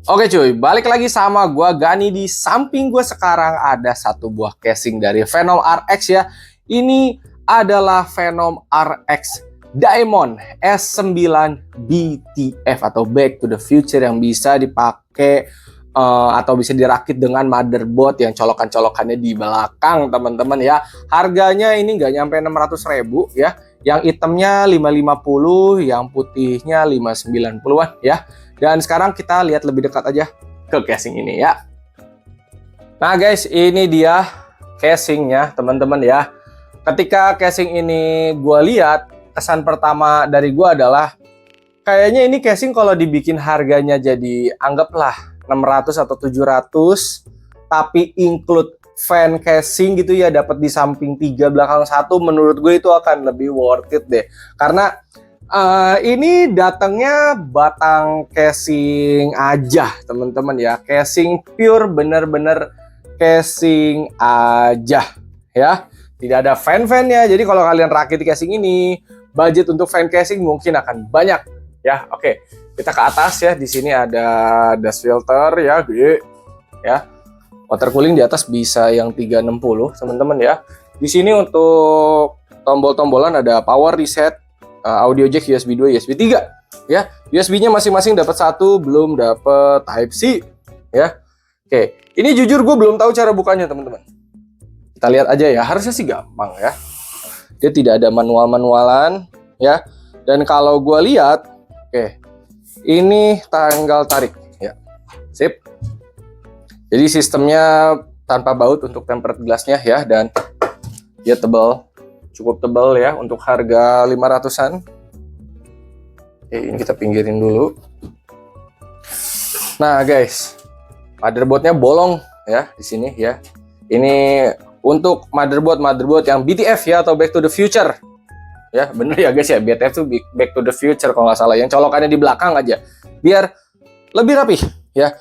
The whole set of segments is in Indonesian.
Oke cuy, balik lagi sama gua Gani. Di samping gue sekarang ada satu buah casing dari Venom RX ya. Ini adalah Venom RX Diamond S9 BTF atau Back to the Future yang bisa dipakai atau bisa dirakit dengan motherboard yang colokan-colokannya di belakang teman-teman ya. Harganya ini nggak nyampe 600.000 ya. Yang hitamnya 550, yang putihnya 590-an ya. Dan sekarang kita lihat lebih dekat aja ke casing ini ya. Nah guys, ini dia casingnya teman-teman ya. Ketika casing ini gue lihat, kesan pertama dari gue adalah kayaknya ini casing kalau dibikin harganya jadi anggaplah 600 atau 700, tapi include fan casing gitu ya, dapat di samping 3 belakang 1, menurut gue itu akan lebih worth it deh. Karena ini datangnya batang casing aja teman-teman ya, casing pure, bener-bener casing aja ya, tidak ada fan-fannya. Jadi kalau kalian rakit casing ini, budget untuk fan casing mungkin akan banyak ya. Oke, kita ke atas ya. Di sini ada dust filter ya, gede ya. Water cooling di atas bisa yang 360 teman-teman ya. Di sini untuk tombol-tombolan ada power reset, audio jack USB 2, USB 3 ya. USB-nya masing-masing dapat satu, belum dapat Type C ya. Oke, ini jujur gue belum tahu cara bukanya teman-teman. Kita lihat aja ya, harusnya sih gampang ya. Dia tidak ada manual-manualan ya. Dan kalau gue lihat, oke, ini tanggal tarik ya. Sip. Jadi sistemnya tanpa baut untuk tempered glassnya ya, dan dia tebal, cukup tebal ya untuk harga 500-an. Oke, ini kita pinggirin dulu. Nah guys, motherboardnya bolong ya di sini ya. Ini untuk motherboard yang BTF ya, atau Back to the Future ya. Bener ya guys ya, BTF itu Back to the Future kalau nggak salah, yang colokannya di belakang aja biar lebih rapi ya.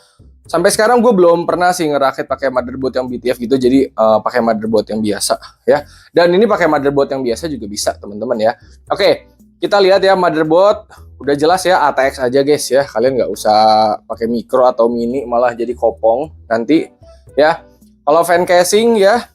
Sampai sekarang gue belum pernah sih ngerakit pakai motherboard yang BTF gitu, jadi pakai motherboard yang biasa ya. Dan ini pakai motherboard yang biasa juga bisa teman-teman ya. Oke, kita lihat ya, motherboard udah jelas ya, ATX aja guys ya. Kalian nggak usah pakai micro atau mini, malah jadi kopong nanti ya. Kalau fan casing ya,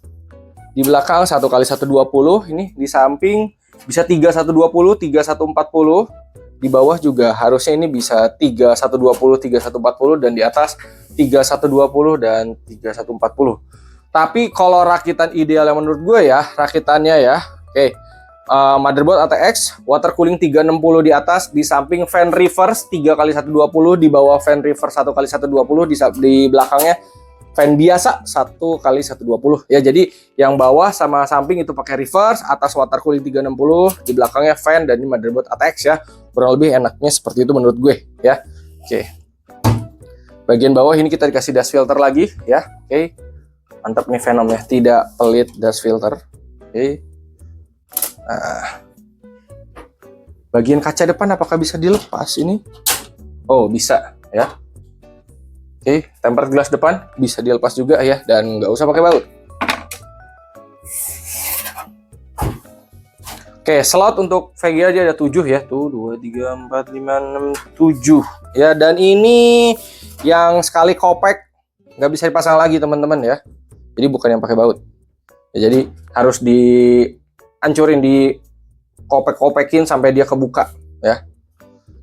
di belakang 1x120, ini di samping bisa 3120, 3140. Di bawah juga harusnya ini bisa 3120, 3140, dan di atas 3120 dan 3140. Tapi kalau rakitan ideal yang menurut gue ya, rakitannya ya, oke, motherboard ATX, water cooling 360 di atas, di samping fan reverse 3x120, di bawah fan reverse 1x120, di belakangnya fan biasa 1x120 ya. Jadi yang bawah sama samping itu pakai reverse, atas water cooling 360, di belakangnya fan, dan di motherboard ATX ya. Kurang lebih enaknya seperti itu menurut gue ya. Oke, bagian bawah ini kita dikasih dust filter lagi ya. Oke, mantap nih Venomnya, tidak pelit dust filter. Oke, nah, bagian kaca depan apakah bisa dilepas ini? Oh bisa ya. Oke, tempered glass depan bisa dilepas juga ya, dan nggak usah pakai baut. Oke, slot untuk VGA aja ada 7 ya. Tuh, 2, 3, 4, 5, 6, 7 ya. Dan ini yang sekali kopek nggak bisa dipasang lagi teman-teman ya. Jadi bukan yang pakai baut ya, jadi harus dihancurin, di kopek-kopekin sampai dia kebuka ya.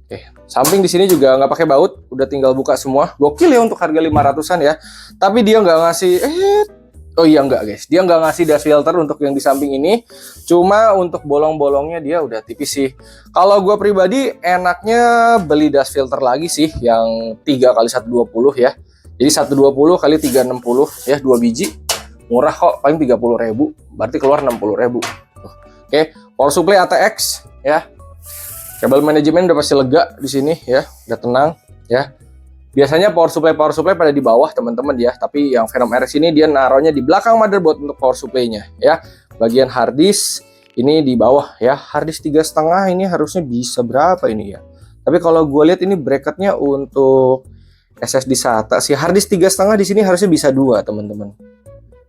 Oke, samping di sini juga nggak pakai baut, udah tinggal buka semua. Gokil ya untuk harga 500-an ya. Tapi dia nggak ngasih oh iya, enggak guys, dia nggak ngasih dust filter untuk yang di samping ini. Cuma untuk bolong-bolongnya dia udah tipis sih. Kalau gue pribadi enaknya beli dust filter lagi sih, yang 3x120 ya. Jadi 120 kali 360 ya, 2 biji. Murah kok, paling 30.000, berarti keluar 60.000. Oke, power supply ATX ya. Kabel manajemen udah pasti lega di sini ya, udah tenang ya. Biasanya power supply pada di bawah teman-teman ya, tapi yang Venom RX ini dia naruhnya di belakang motherboard untuk power supply-nya ya. Bagian hard disk ini di bawah ya. Hard disk 3,5 ini harusnya bisa berapa ini ya? Tapi kalau gue lihat ini bracketnya untuk SSD SATA sih. Hard disk 3,5 di sini harusnya bisa 2 teman-teman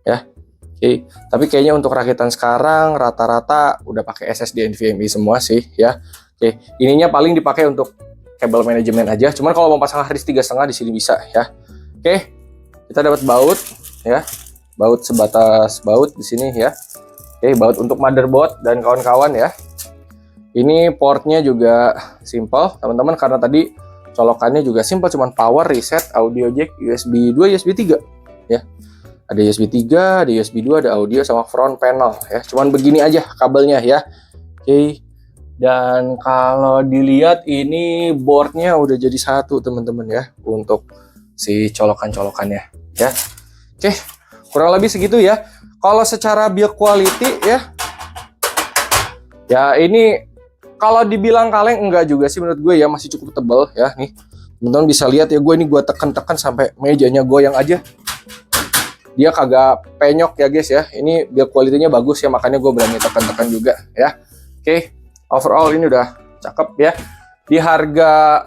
ya. Oke, tapi kayaknya untuk rakitan sekarang rata-rata udah pakai SSD NVMe semua sih ya. Oke, ininya paling dipakai untuk kabel manajemen aja. Cuman kalau mau pasang hard disk 3,5 di sini bisa ya. Oke, kita dapat baut ya, baut sebatas baut di sini ya. Oke, baut untuk motherboard dan kawan-kawan ya. Ini portnya juga simple teman-teman, karena tadi colokannya juga simple, cuman power, reset, audio jack, USB 2, USB 3 ya. Ada USB 3, ada USB 2, ada audio sama front panel ya. Cuman begini aja kabelnya ya. Oke. Dan kalau dilihat ini boardnya udah jadi satu teman-teman ya, untuk si colokan-colokannya ya. Oke, kurang lebih segitu ya. Kalau secara build quality ya ini kalau dibilang kaleng enggak juga sih menurut gue ya, masih cukup tebal ya. Nih teman-teman bisa lihat ya, gue ini gue tekan-tekan sampai mejanya goyang aja, dia kagak penyok ya guys ya. Ini build quality-nya bagus ya, makanya gue berani tekan-tekan juga ya. Oke, overall ini udah cakep ya. Di harga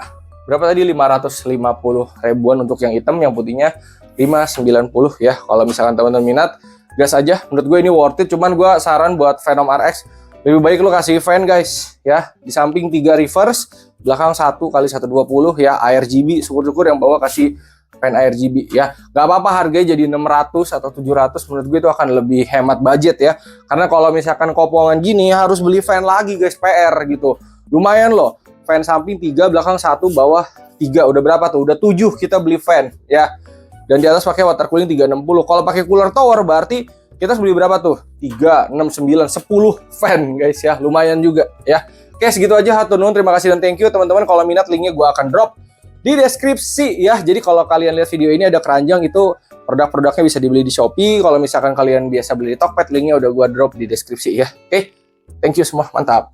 berapa tadi, 550 ribuan untuk yang hitam, yang putihnya 590 ya. Kalau misalkan teman-teman minat, gas aja. Menurut gue ini worth it. Cuman gue saran buat Venom RX, lebih baik lo kasih fan guys ya. Di samping 3 reverse, belakang 1x120 ya, ARGB. Syukur-syukur yang bawah kasih fan ARGB ya. Gak apa-apa harganya jadi 600 atau 700, menurut gue itu akan lebih hemat budget ya. Karena kalau misalkan kopongan gini harus beli fan lagi guys, PR gitu. Lumayan loh, fan samping 3, belakang 1, bawah 3, udah berapa tuh? Udah 7 kita beli fan ya. Dan di atas pakai water cooling 360. Kalau pakai cooler tower berarti kita beli berapa tuh? 3, 6, 9, 10 fan guys ya. Lumayan juga ya. Oke, segitu aja, hatur nuhun, terima kasih dan thank you teman-teman. Kalau minat linknya gue akan drop di deskripsi ya. Jadi kalau kalian lihat video ini ada keranjang, itu produk-produknya bisa dibeli di Shopee. Kalau misalkan kalian biasa beli di Tokped, linknya udah gua drop di deskripsi ya. Oke, thank you semua, mantap.